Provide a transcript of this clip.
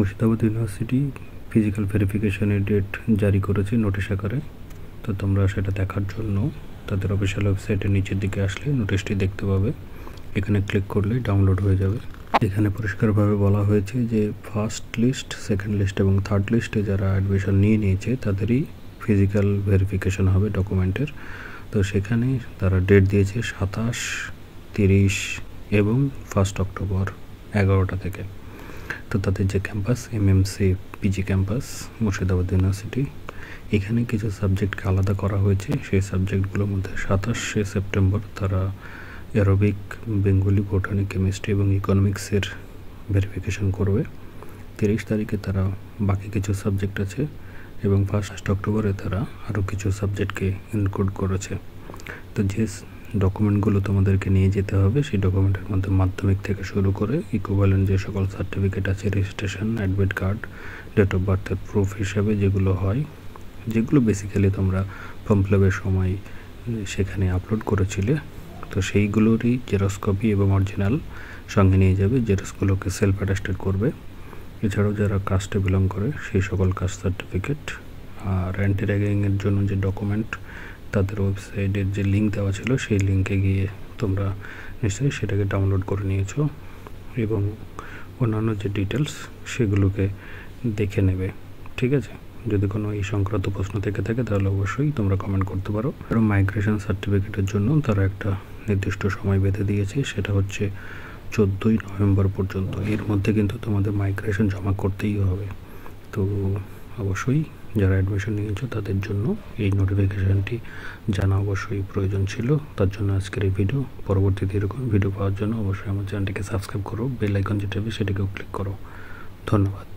Murshidabad university physical ভেরিফিকেশনের date জারি করেছে নোটিশ আকারে। তো তোমরা সেটা দেখার জন্য তাদের অফিসিয়াল ওয়েবসাইটের নিচের দিকে আসলে নোটিশটি দেখতে পাবে। এখানে ক্লিক করলে ডাউনলোড হয়ে যাবে। এখানে পরিষ্কারভাবে বলা হয়েছে যে ফার্স্ট লিস্ট, সেকেন্ড লিস্ট এবং থার্ড লিস্টে যারা অ্যাডমিশন নিয়েছে তাদেরই ফিজিক্যাল ভেরিফিকেশন হবে ডকুমেন্টের। তো সেখানে তারা ডেট দিয়েছে 27, 30 এবং 1 অক্টোবর 11টা থেকে। তো তাদের যে campus MMC PG campus Murshidabad university, এখানে কিছু সাবজেক্টকে আলাদা করা হয়েছে। সেই সাবজেক্টগুলোর মধ্যে 27শে সেপ্টেম্বর তারা অ্যারোবিক, বেঙ্গলি, বোটানি, কেমিস্ট্রি এবং ইকোনমিক্সের ভেরিফিকেশন করবে। 30 তারিখে তারা বাকি কিছু সাবজেক্ট আছে এবং 1 অক্টোবরে তারা আরও কিছু সাবজেক্টকে ইনক্লুড করেছে। তো যে ডকুমেন্টগুলো তোমাদেরকে নিয়ে যেতে হবে সেই ডকুমেন্টের মধ্যে মাধ্যমিক থেকে শুরু করে ইকুইভ্যালেন্ট যে সকল সার্টিফিকেট আছে, registration, admit card, date of বার্থের প্রুফ হিসাবে যেগুলো হয়, যেগুলো বেসিক্যালি তোমরা ফর্ম ফিল-আপের সময় সেখানে আপলোড করেছিলে, তো সেইগুলোরই জেরক্স কপি এবং অরিজিনাল সঙ্গে নিয়ে যাবে। জেরক্সগুলোকে সেলফ অ্যাটাস্টেড করবে। এছাড়াও যারা কাস্টে বিলং করে সেই সকল কাস্ট সার্টিফিকেট আর অ্যান্টি র্যাগিংয়ের জন্য যে ডকুমেন্ট তাদের ওয়েবসাইটের যে লিঙ্ক দেওয়া ছিল সেই লিঙ্কে গিয়ে তোমরা নিশ্চয়ই সেটাকে ডাউনলোড করে নিয়েছো এবং অন্যান্য যে ডিটেলস সেগুলোকে দেখে নেবে। ঠিক আছে, যদি কোনো এই সংক্রান্ত প্রশ্ন থেকে থাকে তাহলে অবশ্যই তোমরা কমেন্ট করতে পারো। আরও মাইগ্রেশন সার্টিফিকেটের জন্য তারা একটা নির্দিষ্ট সময় বেঁধে দিয়েছে, সেটা হচ্ছে 14ই নভেম্বর পর্যন্ত। এর মধ্যে কিন্তু তোমাদের মাইগ্রেশন জমা করতেই হবে। তো অবশ্যই যারা অ্যাডমিশন নিয়েছো তাদের জন্য এই নোটিফিকেশানটি জানা অবশ্যই প্রয়োজন ছিল। তার জন্য আজকের এই ভিডিও। পরবর্তীতে এরকম ভিডিও পাওয়ার জন্য অবশ্যই আমার চ্যানেলটিকে সাবস্ক্রাইব করো, বেল আইকন যেটা হবে সেটাকেও ক্লিক করো। ধন্যবাদ।